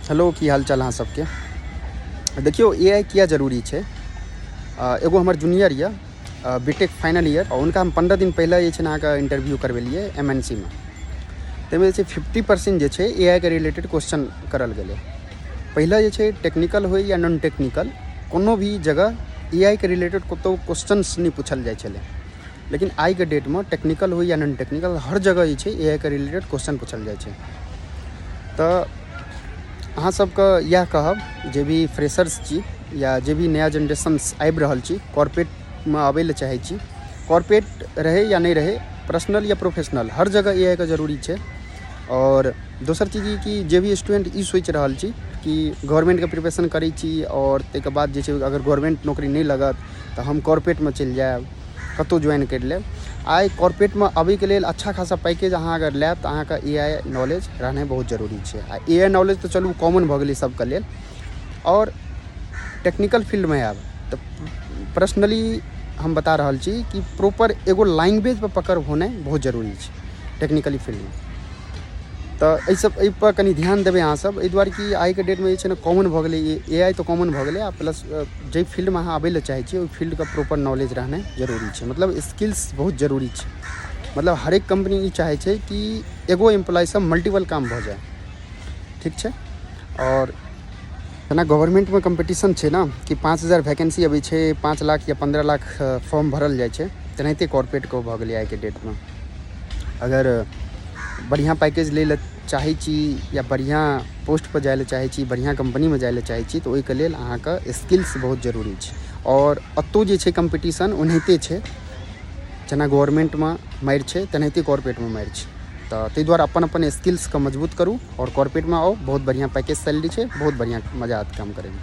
Hello, की हाल चाल अहाँ सबके। देखियो एआई किया जरूरी है। एगो हमर जूनियर ये बीटेक फाइनल ईयर और उनका हम 15 दिन पहले जे छै ने अहाँके इंटरव्यू करवेलिए एमएनसी में। ताहिमे जे छै 50% जे छै एआई के रिलेटेड क्वेश्चन करल गेलै। पहले जे छै टेक्निकल हो या नॉन टेक्निकल कोनो भी जगह एआई के रिलेटेड कतौ क्वेश्चंस नहीं पूछल जाइ छलै, लेकिन आई के डेट में टेक्निकल हो या नॉन टेक्निकल हर जगह जे छै एआई के रिलेटेड क्वेश्चन पूछल जाइ छै। तो अहाँ सबके यह कहब जे भी फ्रेशर्स छी या जे भी नया जनरेशन्स आबि रहल छी, कॉर्पोरेट में आबै ले चाहै छी, कॉर्पोरेट रहे या नहीं रहे, पर्सनल या प्रोफेशनल हर जगह एआई के जरूरी है। और दोसर चीज ई कि जे भी स्टूडेंट ई सोचि रहल छी कि गवर्नमेंट के प्रिपरेशन करै छी और ताहिके बाद जे छै अगर गवर्नमेंट नौकरी नहीं लगत तो हम कॉर्पोरेट में चलि जाएब, कतौ ज्वाइन कर लेब। आई कॉर्पोरेट में आबै के लेल अच्छा खासा पैकेज अहाँ अगर लेब तो अहाँके एआई नॉलेज रहनाइ बहुत जरूरी है। आ एआई नॉलेज तो चलू कॉमन भऽ गेलै सबके लेल। और टेक्निकल फील्ड में आएब तो पर्सनली हम बता रहल छी कि प्रॉपर एगो लैंग्वेज पर पकड़ होनाइ बहुत जरूरी है टेक्निकली फील्ड में। तो एहि पर कनी ध्यान देबै अहाँ सब, एहि दुआरे कि आई के डेट में जे छै ने कॉमन भऽ गेलै एआई तो कॉमन भऽ गेलै आ प्लस जे फील्ड में अहाँ आबै ले चाहै छी ओहि फील्ड के प्रॉपर नॉलेज रहनाइ जरूरी है। मतलब स्किल्स बहुत जरूरी है। मतलब हर एक कंपनी ई चाहै छै कि एगो एम्प्लॉय से मल्टीपल काम भऽ जाए, ठीक है। और जेना गवर्नमेंट में कंपटीशन है ना कि 5000 वैकेंसी अबै छै, 5 लाख या 15 लाख फॉर्म भरल जाइ छै, तेनाहिते कॉर्पोरेट के भऽ गेलै आई के डेट में। अगर बढ़िया पैकेज ले ले चाहै छी या बढ़िया पोस्ट पर जाए ले चाहै छी, बढ़िया कंपनी में जाए ले चाहै छी तो ओहिके लेल अहाँके स्किल्स बहुत जरूरी छै। और अतौ जे छै कंपटीशन ओनाहिते छै, जेना गवर्नमेंट में मारि छै तेनाहिते कॉर्पोरेट में मारि छै। तो ताहि दुआरे अपन अपन स्किल्स के मजबूत करू और कॉर्पोरेट में आओ, बहुत बढ़िया पैकेज सैलरी छै, बहुत बढ़िया मजा आत काम करे में।